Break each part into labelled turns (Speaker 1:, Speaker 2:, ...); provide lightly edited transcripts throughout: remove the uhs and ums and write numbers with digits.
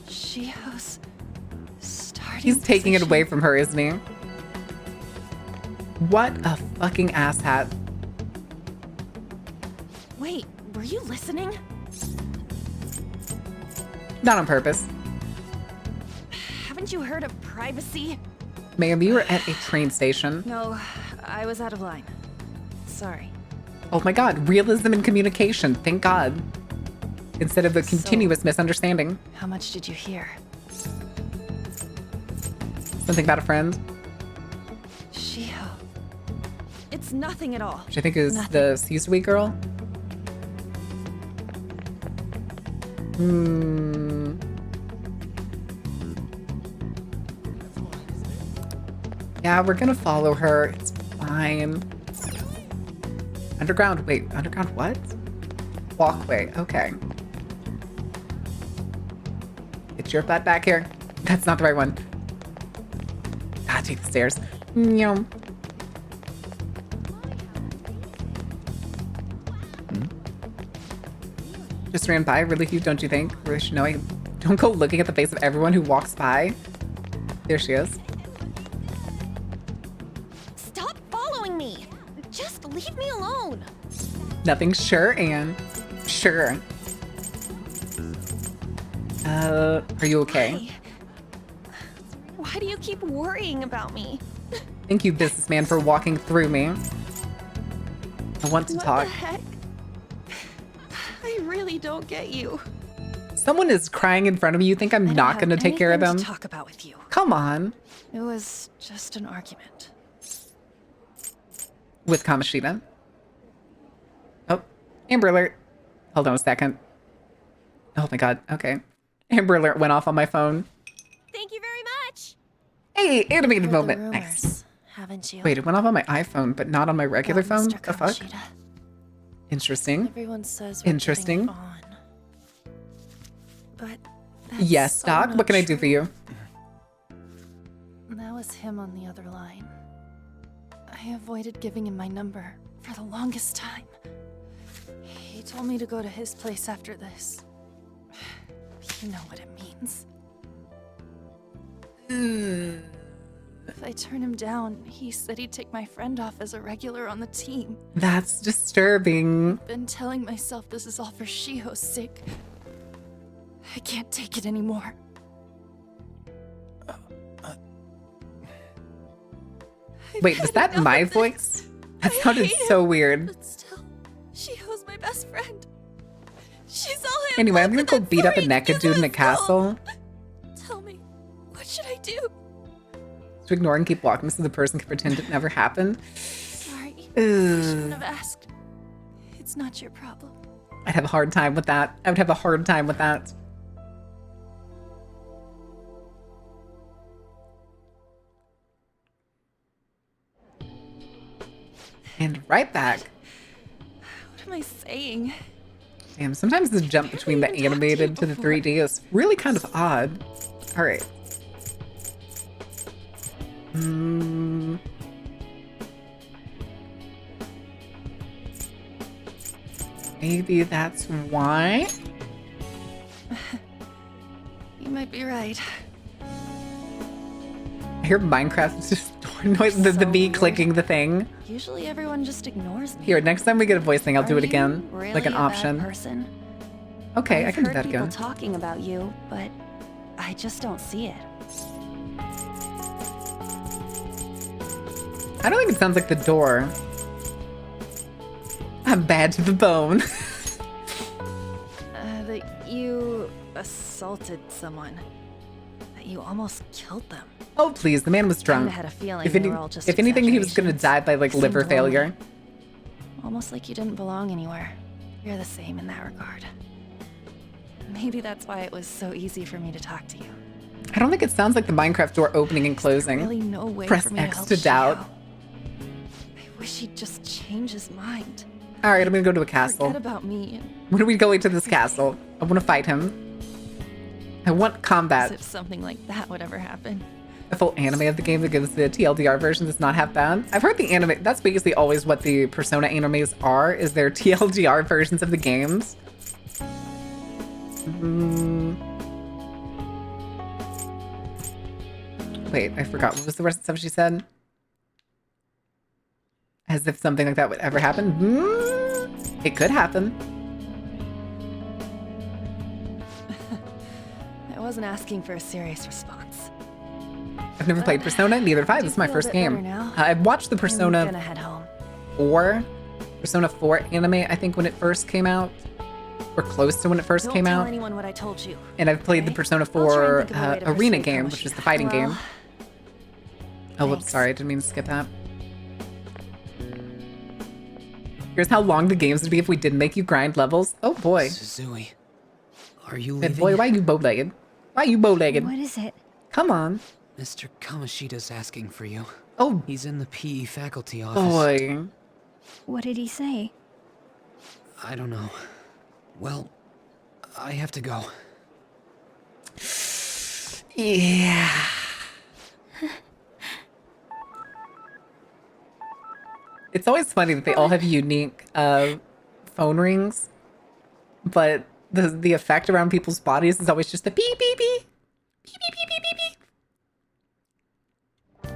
Speaker 1: Shiho's starting.
Speaker 2: He's taking it
Speaker 1: position.
Speaker 2: away from her, isn't he? What a fucking asshat.
Speaker 1: Wait, were you listening?
Speaker 2: Not on purpose.
Speaker 1: Haven't you heard of privacy?
Speaker 2: Ma'am, you were at a train station.
Speaker 1: No, I was out of line. Sorry.
Speaker 2: Oh my god, realism in communication, thank god. Instead of the continuous misunderstanding.
Speaker 1: How much did you hear?
Speaker 2: Something about a friend,
Speaker 1: Shiho. It's nothing at all.
Speaker 2: which I think is
Speaker 1: Nothing.
Speaker 2: the Suzui girl. Yeah, we're gonna follow her. It's fine. Underground, wait, underground what? Walkway, okay. Get your butt back here. That's not the right one. Ah, take the stairs. Meow. Just ran by really cute, don't you think? Really should know. Don't go looking at the face of everyone who walks by. There she is.
Speaker 1: Stop following me! Just leave me alone!
Speaker 2: Nothing, sure, Anne. Sure. Are you okay?
Speaker 1: Why do you keep worrying about me?
Speaker 2: Thank you, businessman, for walking through me. I want to
Speaker 1: What
Speaker 2: talk.
Speaker 1: the heck? I really don't get you.
Speaker 2: Someone is crying in front of me. You think I'm
Speaker 1: I don't
Speaker 2: not
Speaker 1: have
Speaker 2: going to take care of them?
Speaker 1: anything to talk about with you.
Speaker 2: Come on.
Speaker 1: It was just an argument.
Speaker 2: With Kamoshida. Oh, Amber Alert. Hold on a second. Oh my god, okay. Amber Alert went off on my phone.
Speaker 1: Thank you very much.
Speaker 2: Hey, animated
Speaker 1: Heard
Speaker 2: moment.
Speaker 1: the
Speaker 2: Nice.
Speaker 1: rumors, haven't you?
Speaker 2: Wait, it went off on my iPhone, but not on my regular
Speaker 1: About
Speaker 2: phone?
Speaker 1: Mr.
Speaker 2: The fuck?
Speaker 1: Kamoshida.
Speaker 2: Interesting.
Speaker 1: Everyone says we're
Speaker 2: Interesting.
Speaker 1: getting it on. But that's
Speaker 2: Yes,
Speaker 1: so
Speaker 2: Doc.
Speaker 1: not
Speaker 2: What can I do for
Speaker 1: true.
Speaker 2: you?
Speaker 1: That was him on the other line. I avoided giving him my number for the longest time. He told me to go to his place after this. You know what it means. If I turn him down, he said he'd take my friend off as a regular on the team.
Speaker 2: That's disturbing.
Speaker 1: Been telling myself this is all for Shiho's sake. I can't take it anymore.
Speaker 2: Wait, was that my voice? That sounded so weird.
Speaker 1: But still, Shiho's my best friend. She's all I have
Speaker 2: Anyway, I'm
Speaker 1: left
Speaker 2: gonna
Speaker 1: in
Speaker 2: go
Speaker 1: that
Speaker 2: beat up a
Speaker 1: furry
Speaker 2: naked dude in a
Speaker 1: cute little soul.
Speaker 2: castle.
Speaker 1: Tell me, what should I do?
Speaker 2: To ignore and keep walking so the person can pretend it never happened.
Speaker 1: Sorry, I shouldn't
Speaker 2: Ugh.
Speaker 1: have asked. It's not your problem.
Speaker 2: I'd have a hard time with that. I would have a hard time with that. And right back.
Speaker 1: What am I saying?
Speaker 2: Damn, sometimes the jump between the
Speaker 1: even talked to you
Speaker 2: animated to the
Speaker 1: before.
Speaker 2: 3D is really kind of odd. All right. Maybe that's why.
Speaker 1: You might be right.
Speaker 2: I hear Minecraft just door noise, the
Speaker 1: So
Speaker 2: bee
Speaker 1: weird.
Speaker 2: clicking the thing.
Speaker 1: Usually everyone just ignores me.
Speaker 2: Here, next time we get a voice thing, I'll do
Speaker 1: Are
Speaker 2: it
Speaker 1: you
Speaker 2: again.
Speaker 1: Really
Speaker 2: Like an
Speaker 1: a bad
Speaker 2: option.
Speaker 1: person?
Speaker 2: Okay, I
Speaker 1: I've
Speaker 2: can do
Speaker 1: heard
Speaker 2: that
Speaker 1: people
Speaker 2: again.
Speaker 1: talking about you, but I just don't see it.
Speaker 2: I don't think it sounds like the door. I'm bad to the bone.
Speaker 1: That you assaulted someone. That you almost killed them.
Speaker 2: Oh, please, the man was
Speaker 1: Kinda
Speaker 2: drunk.
Speaker 1: had a feeling
Speaker 2: If,
Speaker 1: they were all just
Speaker 2: if anything, he was gonna
Speaker 1: exaggerations.
Speaker 2: die by like
Speaker 1: Seemed
Speaker 2: liver
Speaker 1: lonely.
Speaker 2: failure.
Speaker 1: Almost like you didn't belong anywhere. You're the same in that regard. Maybe that's why it was so easy for me to talk to you.
Speaker 2: I don't think it sounds like the Minecraft door opening and closing.
Speaker 1: Really no way
Speaker 2: Press
Speaker 1: for me
Speaker 2: X
Speaker 1: to help
Speaker 2: to doubt.
Speaker 1: Shiho. I wish he'd just change his mind.
Speaker 2: All right, I'm gonna go to a castle.
Speaker 1: Forget about me.
Speaker 2: When are we going to this castle? I want to fight him. I want
Speaker 1: As
Speaker 2: combat.
Speaker 1: if something like that would ever happen.
Speaker 2: A full anime of the game that gives the TLDR version does not have bad. I've heard the anime, that's basically always what the Persona animes are, is their TLDR versions of the games. Wait, I forgot. What was the rest of the stuff she said? As if something like that would ever happen? It could happen.
Speaker 1: I wasn't asking for a serious response.
Speaker 2: I've never played Persona, neither have I. This is my first game. I've watched the
Speaker 1: I'm
Speaker 2: Persona
Speaker 1: gonna head home.
Speaker 2: 4 anime, I think, when it first came out. Or close to when it first came
Speaker 1: Don't tell
Speaker 2: out.
Speaker 1: anyone what I told you.
Speaker 2: And I've played the
Speaker 1: okay?
Speaker 2: Persona
Speaker 1: I'll try
Speaker 2: 4
Speaker 1: and think of a way to
Speaker 2: arena
Speaker 1: persuade
Speaker 2: game,
Speaker 1: Kamoshida.
Speaker 2: which is the fighting
Speaker 1: Well,
Speaker 2: game. Oh, whoops,
Speaker 1: thanks.
Speaker 2: sorry, I didn't mean to skip that. Here's how long the games would be if we didn't make you grind levels. Oh boy.
Speaker 3: Suzui, are you
Speaker 2: Hey,
Speaker 3: leaving?
Speaker 2: boy, why you bow-legged? Why you bow-legged?
Speaker 4: What is it?
Speaker 2: Come on.
Speaker 3: Mr. Kamoshida's asking for you.
Speaker 2: Oh,
Speaker 3: He's in the PE faculty office.
Speaker 2: boy.
Speaker 4: What did he say?
Speaker 3: I don't know. Well, I have to go.
Speaker 2: Yeah. It's always funny that they all have unique phone rings, but the effect around people's bodies is always just the beep beep beep. Beep beep beep beep beep beep.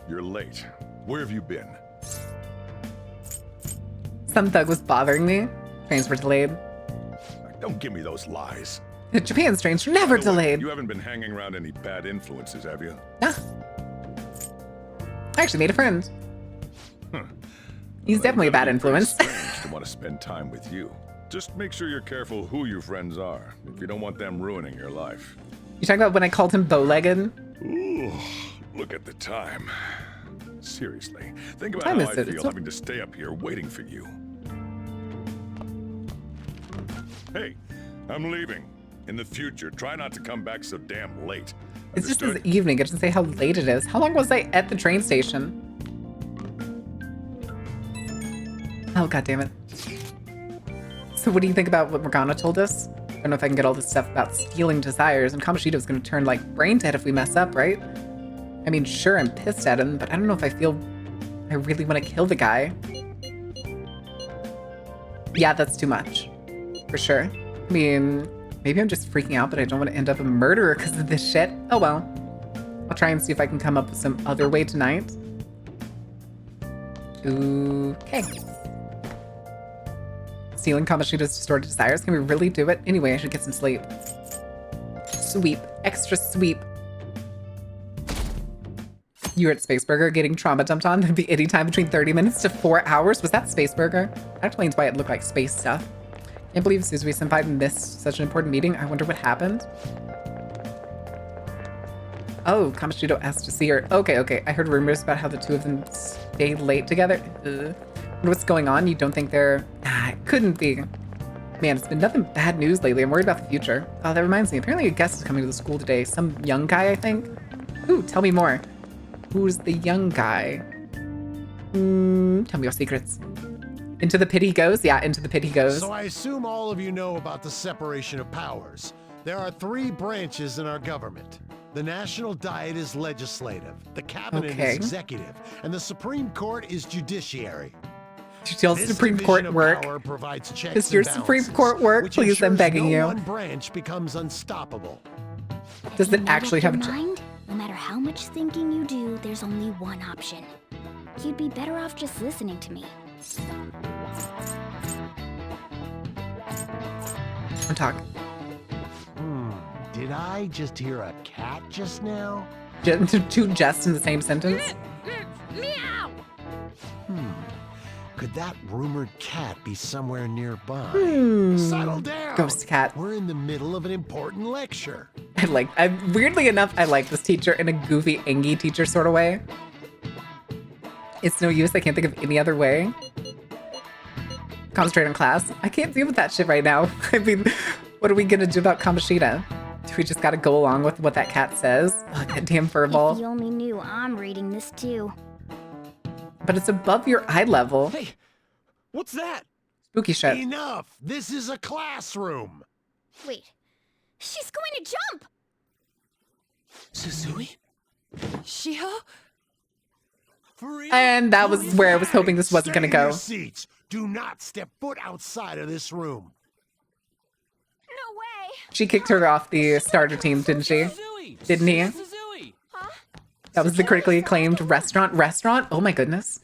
Speaker 5: You're late. Where have you been?
Speaker 2: Some thug was bothering me. Trains were delayed.
Speaker 5: Don't give me those lies.
Speaker 2: Japan's trains were never
Speaker 5: By the way,
Speaker 2: delayed.
Speaker 5: You haven't been hanging around any bad influences, have you?
Speaker 2: Ah. I actually made a friend.
Speaker 5: Huh.
Speaker 2: He's
Speaker 5: Well,
Speaker 2: definitely a bad
Speaker 5: that'd be pretty
Speaker 2: influence.
Speaker 5: strange to want to spend time with you. Just make sure you're careful who your friends are, if you don't want them ruining your life.
Speaker 2: You talking about when I called him bow-legged?
Speaker 5: Ooh, look at the time. Seriously, think about
Speaker 2: Time
Speaker 5: how I
Speaker 2: is it?
Speaker 5: feel
Speaker 2: It's
Speaker 5: having to stay up here waiting for you. Hey, I'm leaving. In the future, try not to come back so damn late.
Speaker 2: It's just
Speaker 5: Understood?
Speaker 2: this evening. It doesn't say how late it is. How long was I at the train station? Oh, god damn it. So what do you think about what Morgana told us? I don't know if I can get all this stuff about stealing desires, and Kamoshida's gonna turn like brain dead if we mess up, right? I mean, sure, I'm pissed at him, but I don't know if I feel I really want to kill the guy. Yeah, that's too much. For sure. I mean, maybe I'm just freaking out, but I don't want to end up a murderer because of this shit. Oh well. I'll try and see if I can come up with some other way tonight. Okay. Stealing Kamoshida's distorted desires. Can we really do it? Anyway, I should get some sleep. Sweep. Extra sweep. You were at Spaceburger getting trauma dumped on. There'd be any time between 30 minutes to 4 hours. Was that Spaceburger? That explains why it looked like space stuff. Can't believe Suzui Senpai missed such an important meeting. I wonder what happened. Oh, Kamoshida asked to see her. Okay. I heard rumors about how the two of them stayed late together. Wonder what's going on? You don't think they're... it couldn't be. Man, it's been nothing bad news lately. I'm worried about the future. Oh, that reminds me. Apparently a guest is coming to the school today. Some young guy, I think. Ooh, tell me more. Who's the young guy? Tell me your secrets. Into the pit he goes? Yeah, into the pit he goes.
Speaker 6: So I assume all of you know about the separation of powers. There are 3 branches in our government. The National Diet is legislative, the Cabinet
Speaker 2: Okay.
Speaker 6: is executive, and the Supreme Court is judiciary.
Speaker 2: You tell
Speaker 6: This
Speaker 2: Supreme
Speaker 6: division
Speaker 2: Court
Speaker 6: of
Speaker 2: work.
Speaker 6: power provides checks
Speaker 2: Does your
Speaker 6: and
Speaker 2: Supreme
Speaker 6: balances,
Speaker 2: Court work?
Speaker 6: which
Speaker 2: Please, I'm
Speaker 6: ensures
Speaker 2: begging
Speaker 6: no
Speaker 2: you.
Speaker 6: one branch becomes unstoppable.
Speaker 2: Does it
Speaker 7: You
Speaker 2: actually
Speaker 7: made up
Speaker 2: have...
Speaker 7: your mind? No matter how much thinking you do, there's only one option. You'd be better off just listening to me.
Speaker 2: Don't talk.
Speaker 6: Did I just hear a cat just now?
Speaker 2: Two just in the same sentence?
Speaker 6: Could that rumored cat be somewhere nearby?
Speaker 2: Hmm.
Speaker 6: Settle down!
Speaker 2: Ghost cat.
Speaker 6: We're in the middle of an important lecture.
Speaker 2: Weirdly enough, I like this teacher in a goofy, angy teacher sort of way. It's no use. I can't think of any other way. Concentrate on class. I can't deal with that shit right now. I mean, what are we gonna do about Kamoshida? Do we just gotta go along with what that cat says? Oh, that damn
Speaker 7: If
Speaker 2: furball.
Speaker 7: you only knew I'm reading this too.
Speaker 2: But it's above your eye level.
Speaker 6: Hey, what's that?
Speaker 2: Spooky shit.
Speaker 6: Enough! This is a classroom!
Speaker 7: Wait, she's going to jump!
Speaker 3: Suzui?
Speaker 1: Shiho?
Speaker 6: For real?
Speaker 2: And that was where I was hoping this wasn't gonna
Speaker 6: Stay in
Speaker 2: go.
Speaker 6: your seats. Do not step foot outside of this room.
Speaker 7: No way!
Speaker 2: She kicked her off the starter team, didn't she? Didn't he?
Speaker 3: Suzui!
Speaker 7: Huh?
Speaker 2: That was the critically acclaimed restaurant. Oh my goodness.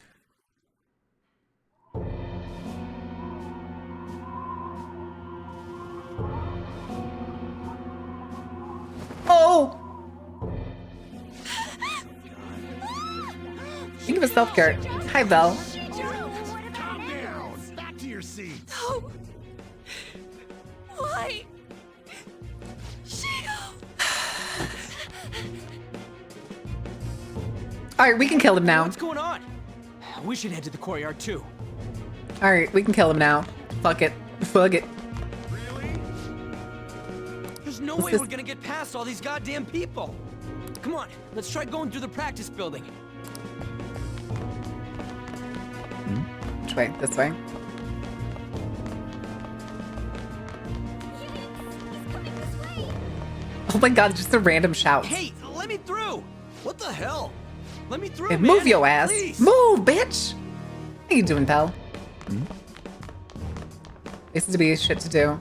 Speaker 2: Oh! Think of a self-care. Hi, Belle.
Speaker 6: Calm down. Back to your seats.
Speaker 1: No. Why? Shio.
Speaker 2: All right, we can kill him now.
Speaker 8: What's going on? We should head to the courtyard too.
Speaker 2: All right, we can kill him now. Fuck it. Fuck it.
Speaker 8: There's no
Speaker 2: What's
Speaker 8: way
Speaker 2: this?
Speaker 8: we're gonna get past all these goddamn people. Come on, let's try going through the practice building.
Speaker 2: Which way? This way? Oh my god, just a random shout.
Speaker 8: Hey, let me through! What the hell? Let me through,
Speaker 2: Hey,
Speaker 8: man!
Speaker 2: move your ass.
Speaker 8: Please.
Speaker 2: Move, bitch! How you doing, pal? This is to be shit to do.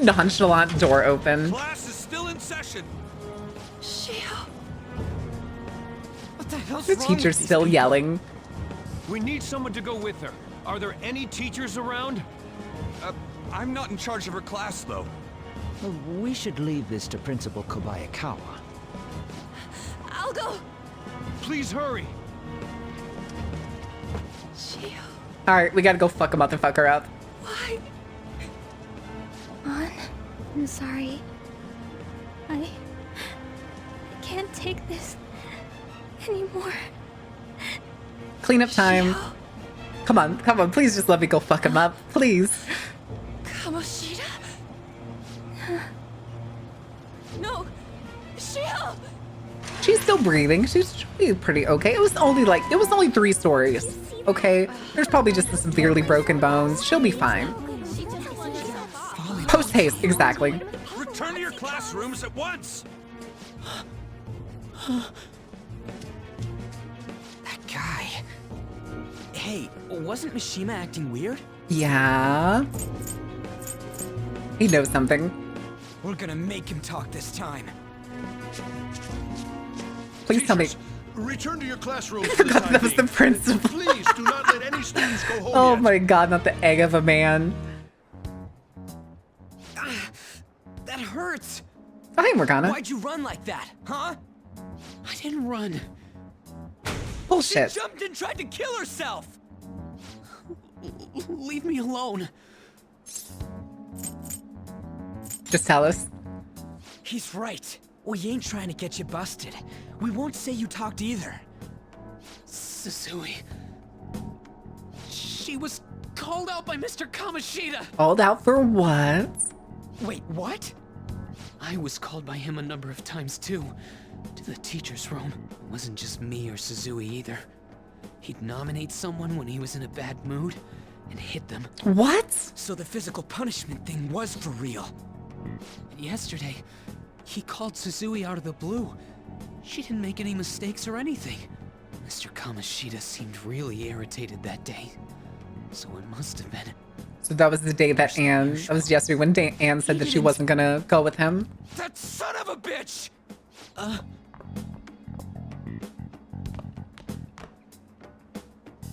Speaker 2: Nonchalant door open.
Speaker 8: Class is still in session.
Speaker 1: Shio.
Speaker 8: What the hell's
Speaker 2: The
Speaker 8: wrong
Speaker 2: teacher's
Speaker 8: with these
Speaker 2: still
Speaker 8: people?
Speaker 2: yelling.
Speaker 9: We need someone to go with her. Are there any teachers around?
Speaker 8: I'm not in charge of her class, though.
Speaker 10: We should leave this to Principal Kobayakawa.
Speaker 1: I'll go.
Speaker 9: Please hurry.
Speaker 1: Shio.
Speaker 2: All right, we gotta go fuck a motherfucker up.
Speaker 1: Why?
Speaker 4: On. I'm sorry. I can't take this anymore.
Speaker 2: Cleanup time.
Speaker 1: Shio.
Speaker 2: Come on, please just let me go fuck him up, please.
Speaker 1: Kamoshida? No. Shio.
Speaker 2: She's still breathing. She's pretty okay. It was only 3 stories. Okay, there's probably just the severely broken bones. She'll be fine. Post haste, exactly.
Speaker 9: Return to your classrooms at once.
Speaker 8: That guy. Hey, wasn't Mishima acting weird?
Speaker 2: Yeah. He knows something.
Speaker 8: We're gonna make him talk this time.
Speaker 2: Please tell me.
Speaker 6: Teachers, return to your classrooms
Speaker 2: I
Speaker 6: for the
Speaker 2: forgot
Speaker 6: time
Speaker 2: that was the
Speaker 6: being.
Speaker 2: principal.
Speaker 6: Please do not let any students go home
Speaker 2: Oh
Speaker 6: yet.
Speaker 2: my god, not the egg of a man.
Speaker 8: That hurts.
Speaker 2: Hi, Morgana.
Speaker 8: Why'd you run like that, huh?
Speaker 3: I didn't run.
Speaker 2: Bullshit.
Speaker 8: She jumped and tried to kill herself.
Speaker 3: Leave me alone.
Speaker 2: Just tell us.
Speaker 8: He's right. We ain't trying to get you busted. We won't say you talked either.
Speaker 3: Susui. She was called out by Mr. Kamoshida.
Speaker 2: Called out for what?
Speaker 8: Wait, what?
Speaker 3: I was called by him a number of times too. To the teacher's room. It wasn't just me or Suzui either. He'd nominate someone when he was in a bad mood and hit them.
Speaker 2: What?
Speaker 8: So the physical punishment thing was for real.
Speaker 3: And yesterday, he called Suzui out of the blue. She didn't make any mistakes or anything. Mr. Kamoshida seemed really irritated that day. So it must have been.
Speaker 2: So that was the day that Anne, that was yesterday when Anne said that she wasn't gonna go with him.
Speaker 8: That son of a bitch!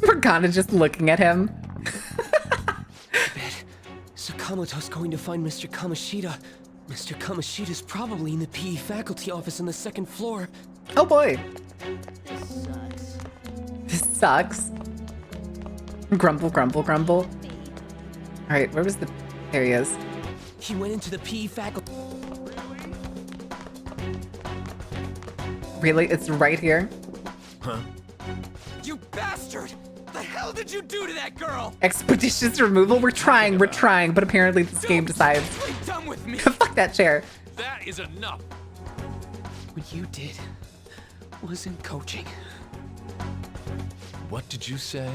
Speaker 2: Morgana just looking at him.
Speaker 10: Sakamoto's going to find Mr. Kamoshida. Mr. Kamoshida's probably in the PE faculty office on the 2nd floor.
Speaker 2: Oh boy. This sucks. Grumble, grumble, grumble. All right, where was the... There he is.
Speaker 10: He went into the PE faculty.
Speaker 2: Really? It's right here?
Speaker 8: You bastard! The hell did you do to that girl?
Speaker 2: Expeditious removal? We're trying, but apparently this game decides.
Speaker 8: Be done with me!
Speaker 2: Fuck that chair.
Speaker 9: That is enough.
Speaker 3: What you did wasn't coaching.
Speaker 11: What did you say?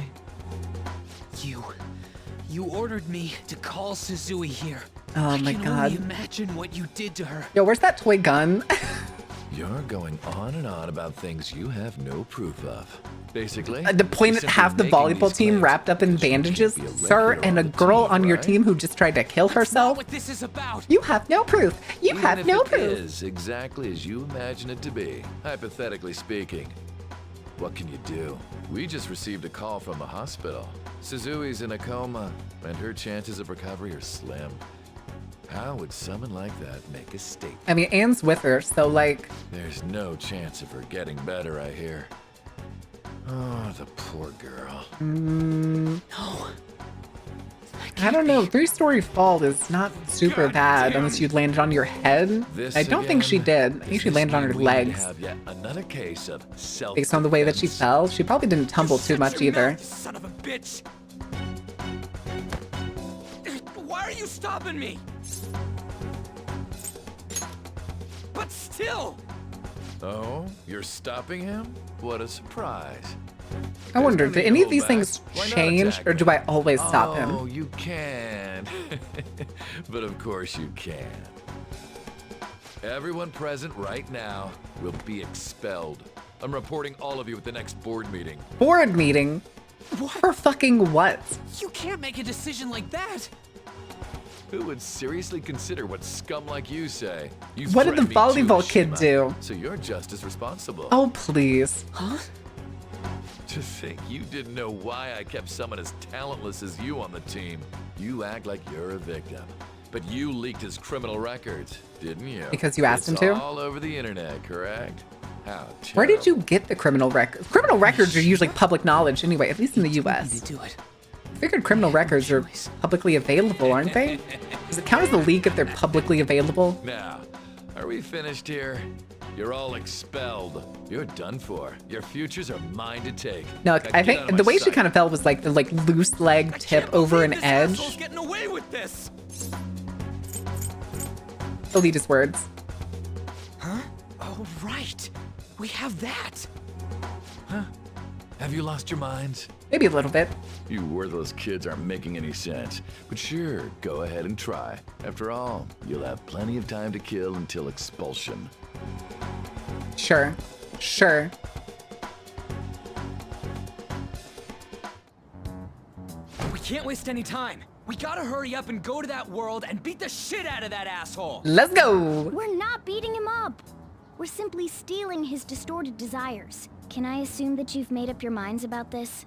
Speaker 3: You ordered me to call Suzui here.
Speaker 2: Oh my
Speaker 3: I can
Speaker 2: god.
Speaker 3: only imagine what you did to her.
Speaker 2: Yo, where's that toy gun?
Speaker 11: You're going on and on about things you have no proof of. Basically,
Speaker 2: To point at half the volleyball team wrapped up in bandages, sir, and a girl on your team who just tried to kill herself?
Speaker 3: What this is about.
Speaker 2: You have no proof. You have no proof.
Speaker 11: It is exactly as you imagine it to be, hypothetically speaking. What can you do? We just received a call from the hospital. Suzui's in a coma, and her chances of recovery are slim. How would someone like that make a statement?
Speaker 2: I mean, Anne's with her, so like...
Speaker 11: There's no chance of her getting better, I hear. Oh, the poor girl.
Speaker 3: No.
Speaker 2: I don't know. 3-story fall is not super bad unless you landed on your head.
Speaker 11: This
Speaker 2: I don't think she
Speaker 11: again?
Speaker 2: did. I think she
Speaker 11: Does
Speaker 2: landed
Speaker 11: this
Speaker 2: on her
Speaker 11: mean we need to
Speaker 2: legs.
Speaker 11: have yet another case of self-defense?
Speaker 2: Based on the way that she fell, she probably didn't tumble too much either.
Speaker 3: Son of a bitch. Why are you stopping me? But still.
Speaker 11: Oh, you're stopping him? What a surprise.
Speaker 2: I wonder,
Speaker 11: There's
Speaker 2: do
Speaker 11: nothing
Speaker 2: any
Speaker 11: to
Speaker 2: of these
Speaker 11: hold
Speaker 2: things
Speaker 11: back. Why not
Speaker 2: change,
Speaker 11: attack
Speaker 2: or
Speaker 11: him?
Speaker 2: do I always stop
Speaker 11: Oh,
Speaker 2: him?
Speaker 11: you can. But of course you can. Everyone present right now will be expelled. I'm reporting all of you at the next board meeting.
Speaker 2: Board meeting? For fucking what?
Speaker 3: You can't make a decision like that.
Speaker 11: Who would seriously consider what scum like you say? You
Speaker 2: What did the
Speaker 11: threatened me too,
Speaker 2: volleyball kid
Speaker 11: Shima,
Speaker 2: do?
Speaker 11: So you're just as responsible.
Speaker 2: Oh, please.
Speaker 3: Huh?
Speaker 11: To think you didn't know why I kept someone as talentless as you on the team. You act like you're a victim. But you leaked his criminal records, didn't you?
Speaker 2: Because you asked him
Speaker 11: It's
Speaker 2: to?
Speaker 11: all over the internet, correct? How
Speaker 2: Where did
Speaker 11: terrible.
Speaker 2: you get the criminal records? Criminal records are usually public knowledge anyway, at least in the US.
Speaker 3: Do it.
Speaker 2: I figured criminal records are publicly available, aren't they? Does it count as a leak if they're publicly available?
Speaker 11: Now, are we finished here? You're all expelled. You're done for. Your futures are mine to take.
Speaker 2: No,
Speaker 11: Now
Speaker 2: I
Speaker 11: get out
Speaker 2: think
Speaker 11: of
Speaker 2: the
Speaker 11: my
Speaker 2: way she
Speaker 11: sight.
Speaker 2: kind of fell was like the loose leg tip over an edge.
Speaker 3: Asshole's getting away with this.
Speaker 2: Elitist words.
Speaker 3: Huh? Oh, right. We have that.
Speaker 11: Huh? Have you lost your minds?
Speaker 2: Maybe a little bit.
Speaker 11: You worthless kids aren't making any sense. But sure, go ahead and try. After all, you'll have plenty of time to kill until expulsion.
Speaker 2: Sure. Sure.
Speaker 8: We can't waste any time. We gotta hurry up and go to that world and beat the shit out of that asshole.
Speaker 2: Let's go.
Speaker 7: We're not beating him up. We're simply stealing his distorted desires. Can I assume that you've made up your minds about this?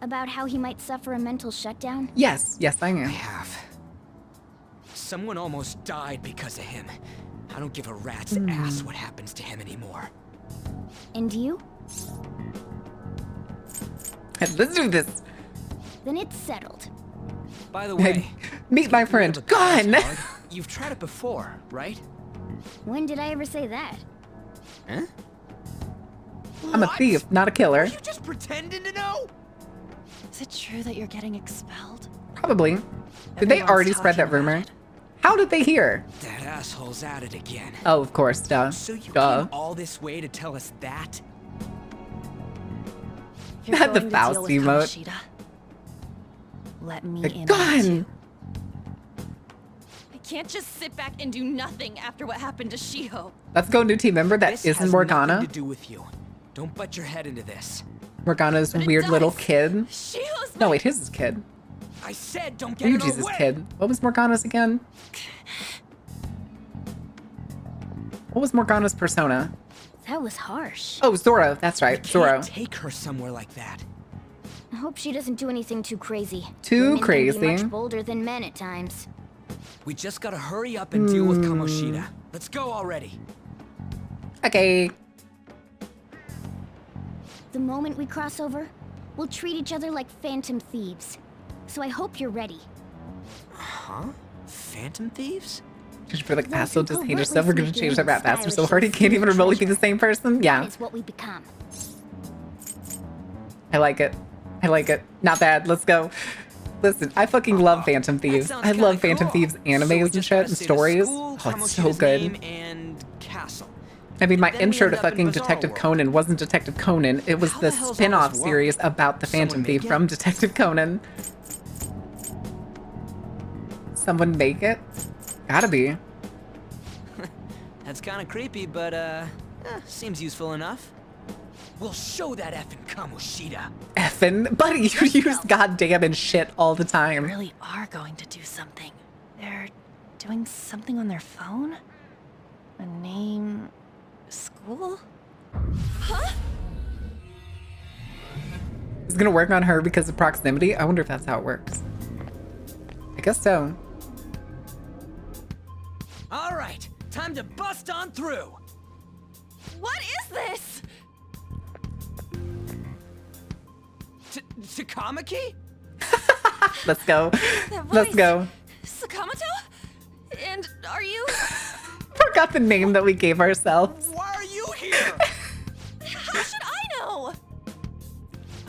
Speaker 7: About how he might suffer a mental shutdown?
Speaker 2: Yes, yes, I
Speaker 8: I
Speaker 2: am.
Speaker 8: have. Someone almost died because of him. I don't give a rat's ass what happens to him anymore.
Speaker 7: And you?
Speaker 2: Let's do this.
Speaker 7: Then it's settled.
Speaker 8: By the way,
Speaker 2: Meet my friend. Gone.
Speaker 8: you've tried it before, right?
Speaker 7: When did I ever say that?
Speaker 8: Huh?
Speaker 2: I'm a thief, not a killer.
Speaker 3: You just pretending to know?
Speaker 1: Is it true that you're getting expelled?
Speaker 2: Probably. Did they
Speaker 1: Everyone's
Speaker 2: already spread that
Speaker 1: talking about
Speaker 2: rumor?
Speaker 1: it.
Speaker 2: How did they hear?
Speaker 8: That asshole's at it again.
Speaker 2: Oh, of course, duh.
Speaker 8: So you
Speaker 2: Duh.
Speaker 8: came all this way to tell us that?
Speaker 1: You're
Speaker 2: Had the
Speaker 1: going to
Speaker 2: Faust
Speaker 1: deal with
Speaker 2: emote.
Speaker 1: Kamoshida. Let me
Speaker 2: Like,
Speaker 1: in on it,
Speaker 2: gone.
Speaker 1: too. I can't just sit back and do nothing after what happened to Shiho.
Speaker 2: Let's go, new team member. That
Speaker 8: This
Speaker 2: isn't
Speaker 8: has
Speaker 2: Morgana.
Speaker 8: nothing to do with you. Don't butt your head into this.
Speaker 2: Morgana's
Speaker 1: But it
Speaker 2: weird little
Speaker 1: does.
Speaker 2: kid.
Speaker 1: Shiho's
Speaker 2: No, wait, his is kid.
Speaker 8: I said don't get in
Speaker 2: Ryuji's
Speaker 8: our
Speaker 2: his
Speaker 8: way.
Speaker 2: kid. What was Morgana's again? What was Morgana's persona?
Speaker 7: That was harsh.
Speaker 2: Oh, Zoro. That's right,
Speaker 8: Can't
Speaker 2: Zoro.
Speaker 8: take her somewhere like that.
Speaker 7: I hope she doesn't do anything too crazy.
Speaker 2: Too
Speaker 7: Women can
Speaker 2: crazy.
Speaker 7: be much bolder than men at times.
Speaker 8: We just gotta hurry up and deal with Kamoshida. Let's go already.
Speaker 2: Okay.
Speaker 7: The moment we cross over, we'll treat each other like phantom thieves. So I hope you're ready.
Speaker 8: Huh? Phantom thieves?
Speaker 2: Just for like,
Speaker 7: Those
Speaker 2: Asshole
Speaker 7: who
Speaker 2: just hate
Speaker 7: covertly
Speaker 2: herself. We're gonna
Speaker 7: sneak
Speaker 2: change
Speaker 7: in
Speaker 2: that rap
Speaker 7: with
Speaker 2: faster so
Speaker 7: stylish
Speaker 2: hard he can't even remotely be the
Speaker 7: treasure.
Speaker 2: same person. Yeah,
Speaker 7: That is what we become.
Speaker 2: I like it. I like it. Not bad. Let's go. Listen, I fucking love Phantom Thieves.
Speaker 8: That
Speaker 2: I
Speaker 8: sounds
Speaker 2: love
Speaker 8: kinda
Speaker 2: Phantom
Speaker 8: cool.
Speaker 2: Thieves
Speaker 8: So we
Speaker 2: animes and
Speaker 8: just
Speaker 2: shit
Speaker 8: gotta
Speaker 2: and
Speaker 8: say the
Speaker 2: stories.
Speaker 8: school,
Speaker 2: Oh, it's so
Speaker 8: Kamoshida's
Speaker 2: good.
Speaker 8: name, and castle.
Speaker 2: I mean, my
Speaker 8: Then we
Speaker 2: intro
Speaker 8: end
Speaker 2: to
Speaker 8: up in
Speaker 2: fucking
Speaker 8: Bizarro
Speaker 2: Detective
Speaker 8: World.
Speaker 2: Conan wasn't Detective Conan. It was
Speaker 8: How
Speaker 2: the
Speaker 8: the hell's all
Speaker 2: spin-off
Speaker 8: this
Speaker 2: series about the
Speaker 8: Someone
Speaker 2: Phantom
Speaker 8: make
Speaker 2: Thief
Speaker 8: it?
Speaker 2: from Detective Conan. Someone make it? Gotta be.
Speaker 8: That's kind of creepy, but seems useful enough. We'll show that effing Kamoshida.
Speaker 2: Effin', buddy, you use goddamn and shit all the
Speaker 1: They
Speaker 2: time.
Speaker 1: really are going to do something. They're doing something on their phone? A name... school? Huh?
Speaker 2: It's gonna work on her because of proximity? I wonder if that's how it works. I guess so.
Speaker 8: All right, time to bust on through.
Speaker 1: What is this?
Speaker 8: Takamaki?
Speaker 2: Let's go.
Speaker 1: That
Speaker 2: Let's
Speaker 1: voice.
Speaker 2: go.
Speaker 1: Sakamoto? And are you...
Speaker 2: Forgot the name that we gave ourselves.
Speaker 8: Why are you here?
Speaker 1: How should I know?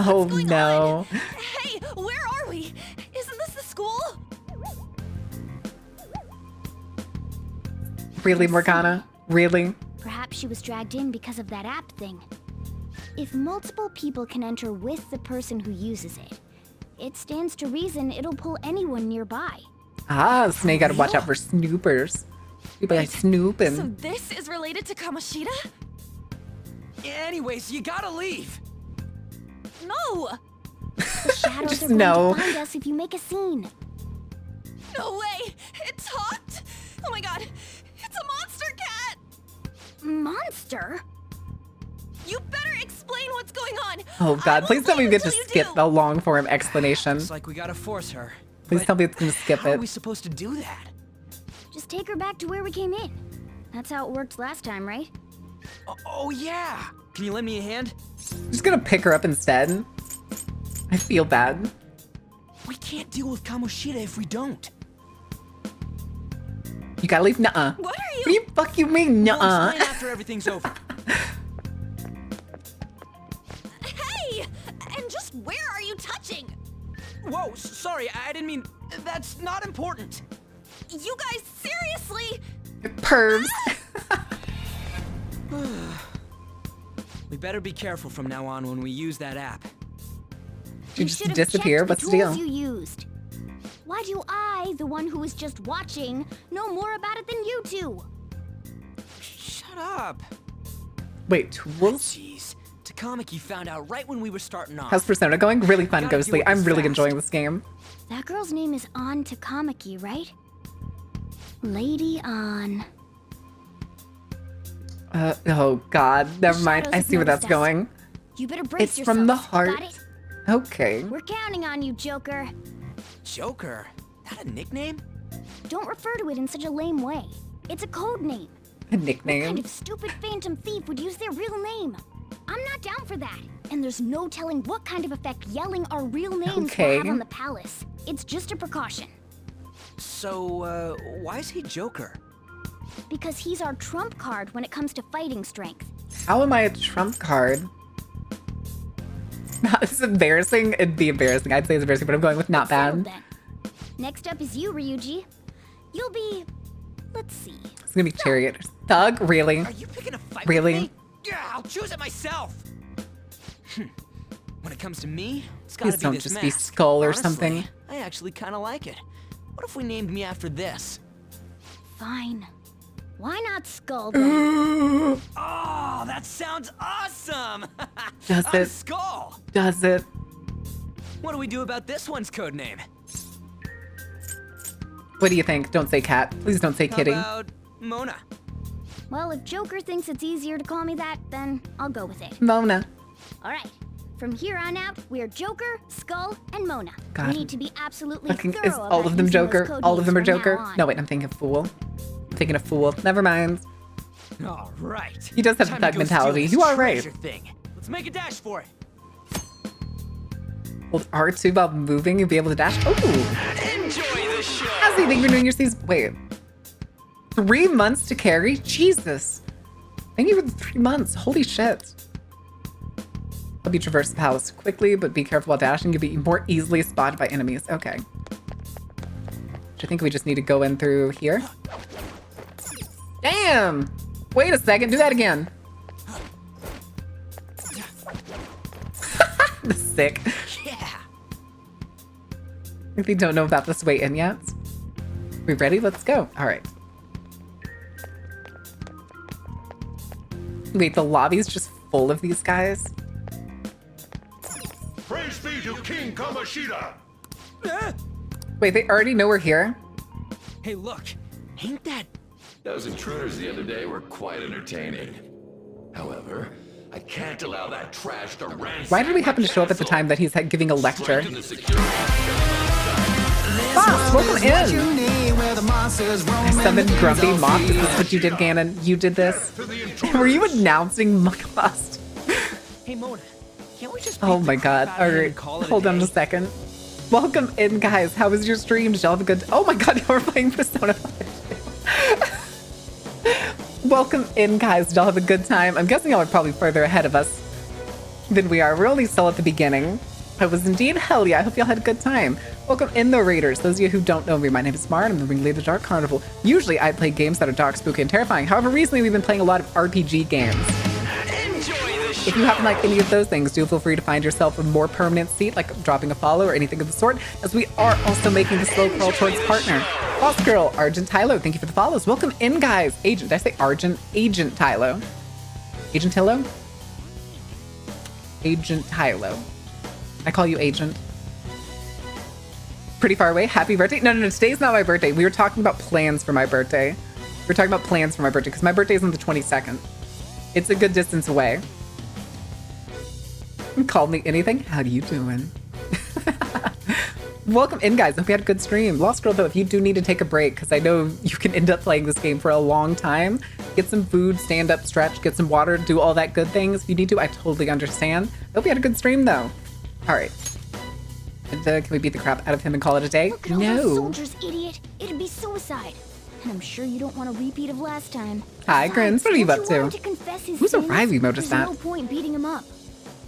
Speaker 2: Oh
Speaker 1: What's going
Speaker 2: no.
Speaker 1: on? Hey, where are we? Isn't this the school?
Speaker 2: Really, Morgana? Really?
Speaker 7: Perhaps she was dragged in because of that app thing. If multiple people can enter with the person who uses it, it stands to reason it'll pull anyone nearby.
Speaker 2: Ah, so now you gotta watch out for snoopers. People like
Speaker 1: So
Speaker 2: snooping.
Speaker 1: this is related to Kamoshida?
Speaker 8: Anyways, you gotta leave.
Speaker 1: No!
Speaker 7: The shadows
Speaker 2: Just
Speaker 7: are going
Speaker 2: no.
Speaker 7: to find us if you make a scene.
Speaker 1: No way! It talked! Oh my god! It's a monster cat!
Speaker 7: Monster?
Speaker 1: You better explain what's going on!
Speaker 2: Oh god, please tell me we get to
Speaker 1: until you
Speaker 2: skip
Speaker 1: do.
Speaker 2: the long form explanation.
Speaker 8: Looks like we gotta force her.
Speaker 2: Please
Speaker 8: But
Speaker 2: tell me it's gonna skip
Speaker 8: how are
Speaker 2: it.
Speaker 8: we supposed to do that?
Speaker 7: Just take her back to where we came in. That's how it worked last time, right?
Speaker 8: Oh yeah. Can you lend me a hand?
Speaker 2: I'm just gonna pick her up instead. I feel bad.
Speaker 8: We can't deal with Kamoshida if we don't.
Speaker 2: You gotta leave? Nuh-uh.
Speaker 1: What are you?
Speaker 2: What do you fuck you mean,
Speaker 8: We'll
Speaker 2: nuh-uh?
Speaker 8: explain after everything's over.
Speaker 1: Hey! And just where are you touching?
Speaker 8: Whoa, sorry, I didn't mean... That's not important.
Speaker 1: You guys, seriously?
Speaker 2: Pervs.
Speaker 8: We better be careful from now on when we use that app.
Speaker 2: You
Speaker 7: You
Speaker 2: just
Speaker 7: should have
Speaker 2: disappear?
Speaker 7: checked
Speaker 2: What's the
Speaker 7: tools
Speaker 2: deal?
Speaker 7: you used. Why do I, the one who was just watching, know more about it than you two?
Speaker 8: Shut up.
Speaker 2: Wait, tools?
Speaker 8: Jeez. Takamaki found out right when we were starting off.
Speaker 2: How's Persona going? Really fun,
Speaker 8: Gotta
Speaker 2: Ghostly.
Speaker 8: do it
Speaker 2: I'm really
Speaker 8: fast.
Speaker 2: enjoying this game.
Speaker 7: That girl's name is An Takamaki, right? Lady An.
Speaker 2: Oh god, never mind.
Speaker 7: shadows
Speaker 2: I
Speaker 7: have
Speaker 2: see where that's
Speaker 7: noticed us.
Speaker 2: going.
Speaker 7: You better brace
Speaker 2: It's
Speaker 7: yourself.
Speaker 2: from the heart.
Speaker 7: Got it?
Speaker 2: Okay.
Speaker 7: We're counting on you, Joker.
Speaker 8: Joker? That a nickname?
Speaker 7: Don't refer to it in such a lame way. It's a code name.
Speaker 2: A
Speaker 7: What
Speaker 2: nickname.
Speaker 7: kind of stupid phantom thief would use their real name? I'm not down for that. And there's no telling what kind of effect yelling our real names
Speaker 2: Okay.
Speaker 7: will have on the palace. It's just a precaution.
Speaker 8: So, why is he Joker?
Speaker 7: Because he's our trump card when it comes to fighting strength.
Speaker 2: How am I a trump card? It's embarrassing. It'd be embarrassing. I'd say it's embarrassing, but I'm going with not
Speaker 7: Settled
Speaker 2: bad.
Speaker 7: then. Next up is you, Ryuji. You'll be... Let's see.
Speaker 2: It's gonna be chariot. Thug? Really?
Speaker 8: Are you picking a fight
Speaker 2: Really?
Speaker 8: with me? Yeah, I'll choose it myself. When it comes to me, it's gotta
Speaker 2: Please
Speaker 8: be
Speaker 2: don't
Speaker 8: this
Speaker 2: just be
Speaker 8: mask.
Speaker 2: Skull or
Speaker 8: Honestly,
Speaker 2: something.
Speaker 8: I actually kind of like it. What if we named me after this?
Speaker 7: Fine. Why not Skull then?
Speaker 8: Oh, that sounds awesome!
Speaker 2: Does
Speaker 8: I'm
Speaker 2: it?
Speaker 8: Skull.
Speaker 2: Does it?
Speaker 8: What do we do about this one's code name?
Speaker 2: What do you think? Don't say cat. Please don't say kitty.
Speaker 8: How about Mona?
Speaker 7: Well, if Joker thinks it's easier to call me that, then I'll go with it.
Speaker 2: Mona.
Speaker 7: All right. From here on out, we're Joker, Skull, and Mona.
Speaker 2: God.
Speaker 7: We need to be absolutely
Speaker 2: Fucking,
Speaker 7: thorough
Speaker 2: is all
Speaker 7: about
Speaker 2: of them
Speaker 7: using those
Speaker 2: Joker?
Speaker 7: code
Speaker 2: All of them are
Speaker 7: names from
Speaker 2: Joker?
Speaker 7: now on.
Speaker 2: No, wait, I'm thinking of Fool. I'm thinking of Fool. Never mind.
Speaker 8: All right.
Speaker 2: He does have
Speaker 8: Time
Speaker 2: the
Speaker 8: to
Speaker 2: thug
Speaker 8: go steal
Speaker 2: mentality.
Speaker 8: this
Speaker 2: You are right.
Speaker 8: treasure thing. Let's make a dash for it.
Speaker 2: Hold R2 while moving and be able to dash. Ooh.
Speaker 8: Enjoy the show.
Speaker 2: How's he been doing your season? Wait. 3 months to carry? Jesus. Thank you for the 3 months. Holy shit. Help you traverse the palace quickly, but be careful while dashing. You'll be more easily spotted by enemies. Okay. I think we just need to go in through here. Damn! Wait a second. Do that again. Sick.
Speaker 8: Yeah.
Speaker 2: I think they don't know about this way in yet. We ready? Let's go. All right. Wait, the lobby's just full of these guys?
Speaker 6: be to King Kamoshida!
Speaker 2: Wait, they already know we're here?
Speaker 8: Hey, look. Ain't that...
Speaker 11: Those intruders the other day were quite entertaining. However, I can't allow that trash to ransack.
Speaker 2: Why did we happen to show up at the time that he's giving a lecture? Boss, welcome in! I summoned Grumpy Moth. Is this what you did, Ganon? You did this? Were you announcing Muckbust?
Speaker 8: Hey, Mona. Can't we just...
Speaker 2: Oh my god. Alright, hold on a second. Welcome in, guys. How was your stream? Did y'all have a good... Oh my god, y'all were playing Persona 5. Welcome in, guys. Did y'all have a good time? I'm guessing y'all are probably further ahead of us than we are. We're only still at the beginning. I was indeed hell yeah. I hope y'all had a good time. Welcome in, the Raiders. Those of you who don't know me, my name is Mar, and I'm the ringleader of the Dark Carnival. Usually I play games that are dark, spooky, and terrifying. However, recently we've been playing a lot of RPG games. If you happen like any of those things, do feel free to find yourself a more permanent seat, like dropping a follow or anything of the sort, as we are also making the slow crawl towards partner. Boss Girl, Argent Tylo, thank you for the follows. Welcome in, guys. Agent, did I say Argent? Agent Tylo. Agent Tylo? Agent Tylo. I call you Agent. Pretty far away. Happy birthday. No, today's not my birthday. We were talking about plans for my birthday. Because my birthday is on the 22nd. It's a good distance away. Call me anything. How do you doing? Welcome in, guys. Hope you had a good stream. Lost Girl, though, if you do need to take a break, because I know you can end up playing this game for a long time, get some food, stand up, stretch, get some water, do all that good things. If you need to, I totally understand. Hope you had a good stream, though. All right. And, can we beat the crap out of him and call it a day?
Speaker 7: Look at all those soldiers, idiot. It'd be suicide. And I'm sure you don't want a repeat of last time.
Speaker 2: Hi, Grins. What are you up to? Who's a Riley
Speaker 7: There's
Speaker 2: noticed that?
Speaker 7: no point beating him up.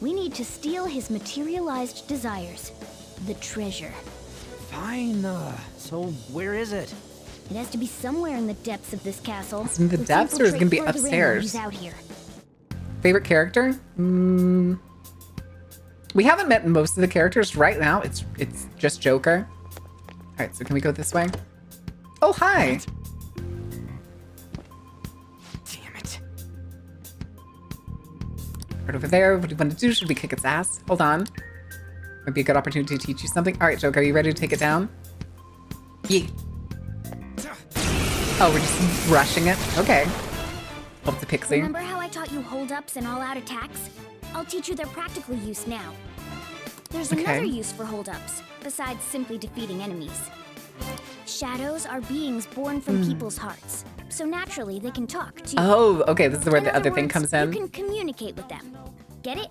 Speaker 7: We need to steal his materialized desires. The treasure.
Speaker 12: Fine, so where is it?
Speaker 7: It has to be somewhere in the depths of this castle.
Speaker 2: It's in the depths, or is it gonna be upstairs?
Speaker 7: He's out here.
Speaker 2: Favorite character? We haven't met most of the characters right now. It's just Joker. All right, so can we go this way? Oh, hi.
Speaker 8: Damn it.
Speaker 2: Right over there. What do you want to do? Should we kick its ass? Hold on. Might be a good opportunity to teach you something. All right, Joker, are you ready to take it down? Yeah. Oh, we're just rushing it? Okay. Hope it's a pixie.
Speaker 7: Remember how I taught you hold-ups and all-out attacks? I'll teach you their practical use now. There's another use for hold-ups, besides simply defeating enemies. Shadows are beings born from people's hearts, so naturally they can talk too.
Speaker 2: Oh, okay, this is where the other thing
Speaker 7: words,
Speaker 2: comes in.
Speaker 7: You can communicate with them. Get it?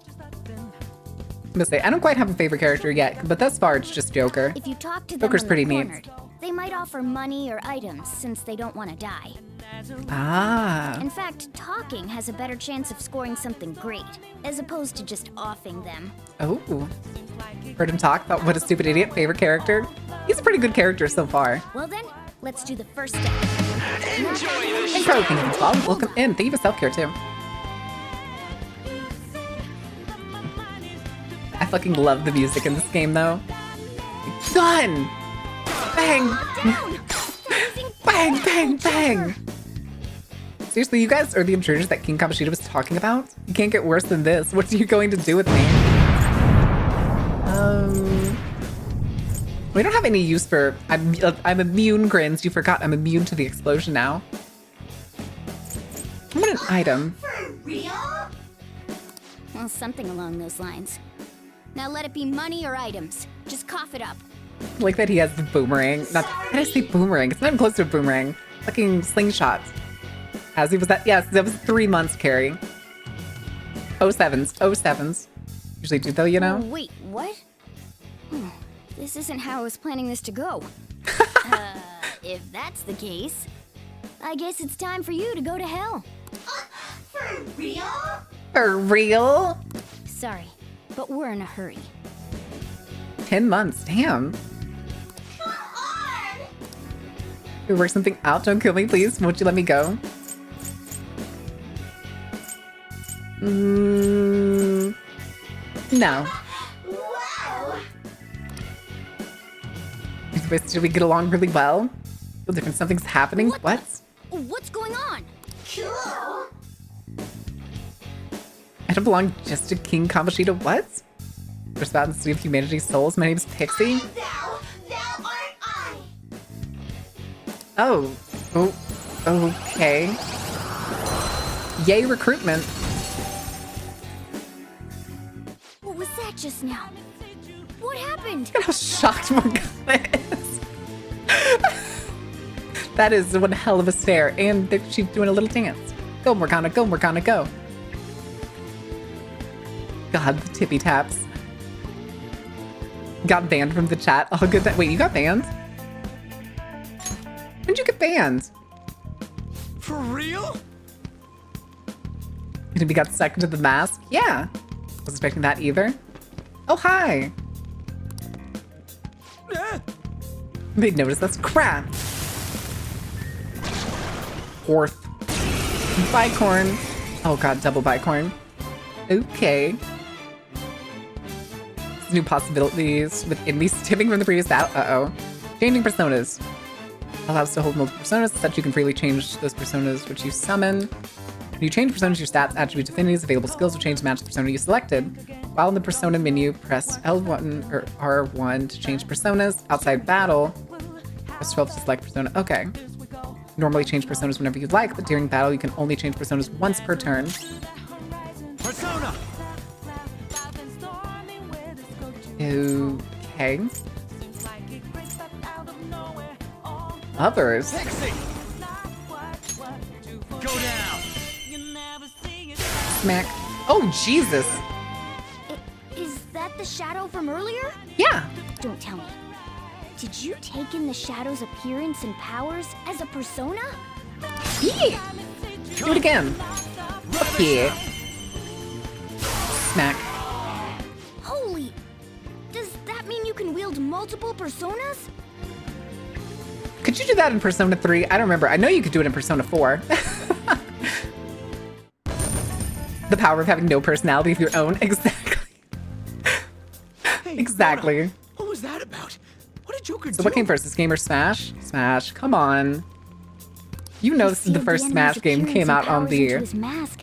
Speaker 2: I'm gonna say, I don't quite have a favorite character yet, but thus far it's just Joker.
Speaker 7: If you talk to them
Speaker 2: Joker's
Speaker 7: when
Speaker 2: pretty
Speaker 7: they're
Speaker 2: neat.
Speaker 7: cornered, they might offer money or items since they don't want to die.
Speaker 2: Ah.
Speaker 7: In fact, talking has a better chance of scoring something great, as opposed to just offing them.
Speaker 2: Oh. Heard him talk, thought what a stupid idiot. Favorite character? He's a pretty good character so far.
Speaker 7: Well then, let's do the first step.
Speaker 2: Hey, Pro, thank you for the welcome in. Thank you for self-care too. I fucking love the music in this game though. Done! Bang! Bang, bang, bang! Seriously, you guys are the intruders that King Kamoshida was talking about? You can't get worse than this. What are you going to do with me? We don't have any use for... I'm immune, Grins. You forgot I'm immune to the explosion now. I want an item.
Speaker 7: For real? Well, something along those lines. Now let it be money or items. Just cough it up.
Speaker 2: I like that he has the boomerang. Not, how did I say boomerang? It's not even close to a boomerang. Fucking slingshot. As he was that, yes, that was 3 months, Carrie. 07s. 07s. Usually do though, you know?
Speaker 7: Oh, wait, what? This isn't how I was planning this to go. If that's the case, I guess it's time for you to go to hell. For real?
Speaker 2: For real?
Speaker 7: Sorry, but we're in a hurry.
Speaker 2: 10 months, damn. We work something out, don't kill me, please. Won't you let me go? No. Should we get along really well? Feel different, something's happening? What?
Speaker 7: What's going on?
Speaker 2: I don't belong just to King Kamoshida, what? First about in the Sea of Humanity's Souls. My name is Pixie. Oh. Oh. Okay. Yay, recruitment.
Speaker 7: What was that just now? What happened?
Speaker 2: Look at how shocked Morgana is. That is one hell of a stare. And she's doing a little dance. Go, Morgana, go, Morgana, go. God, the tippy taps. Got banned from the chat. Oh, good. Wait, you got banned? When'd you get banned?
Speaker 8: For real?
Speaker 2: Maybe got stuck into the mask? Yeah. Wasn't expecting that either. Oh, hi. Big notice, that's crap. Fourth. Bicorn. Oh god, double bicorn. Okay. New possibilities within these tipping from the previous battle. Uh-oh. Changing personas. Allows to hold multiple personas, such you can freely change those personas which you summon. When you change personas, your stats, attributes, affinities, available skills will change to match the persona you selected. While in the persona menu, press L1 or R1 to change personas. Outside battle, press 12 to select persona. Okay. Normally change personas whenever you'd like, but during battle, you can only change personas once per turn.
Speaker 8: Persona!
Speaker 2: Okay. Others.
Speaker 8: Pixie! Go down!
Speaker 2: Smack. Oh, Jesus.
Speaker 7: Is that the shadow from earlier?
Speaker 2: Yeah.
Speaker 7: Don't tell me. Did you take in the shadow's appearance and powers as a persona?
Speaker 2: Yeah. Do it again. Okay. Smack.
Speaker 7: Holy! Does that mean you can wield multiple personas?
Speaker 2: Could you do that in Persona 3? I don't remember. I know you could do it in Persona 4. The power of having no personality of your own. Exactly.
Speaker 8: Hey,
Speaker 2: exactly.
Speaker 8: Nora, what was that about? What did Joker do?
Speaker 2: So what came first? This game or Smash? Smash. Come on. You know this is the first Smash game came out on the...
Speaker 7: His mask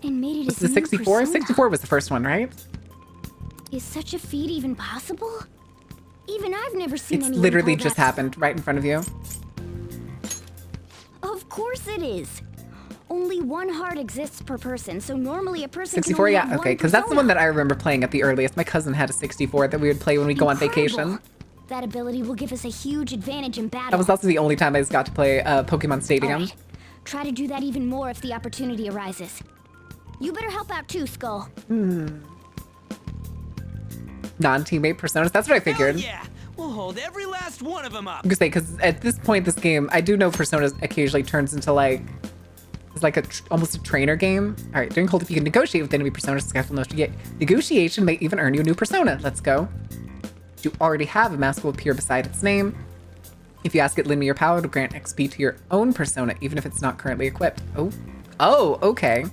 Speaker 7: and made it
Speaker 2: was the 64? 64 was the first one, right?
Speaker 7: Is such a feat even possible? Even I've never seen
Speaker 2: It's
Speaker 7: anyone
Speaker 2: literally
Speaker 7: pull
Speaker 2: just
Speaker 7: that.
Speaker 2: happened right in front of you.
Speaker 7: Of course it is. Only one heart exists per person, so normally a person
Speaker 2: 64,
Speaker 7: can only
Speaker 2: yeah,
Speaker 7: have
Speaker 2: okay,
Speaker 7: one
Speaker 2: because that's the
Speaker 7: persona.
Speaker 2: one that I remember playing at the earliest. My cousin had a 64 that we would play when we go on
Speaker 7: Incredible.
Speaker 2: vacation.
Speaker 7: That ability will give us a huge advantage in battle.
Speaker 2: That was also the only time I got to play Pokemon Stadium.
Speaker 7: All right. Try to do that even more if the opportunity arises. You better help out too, Skull.
Speaker 2: Non-teammate personas, that's what I figured.
Speaker 8: Yeah, we'll hold every last one of them up.
Speaker 2: I'm gonna say, because at this point, this game, I do know Personas occasionally turns into like, it's like almost a trainer game. All right, during hold, if you can negotiate with enemy personas, successful negotiation may even earn you a new persona. Let's go. You already have a mask will appear beside its name. If you ask it, lend me your power to grant XP to your own persona, even if it's not currently equipped. Oh, okay.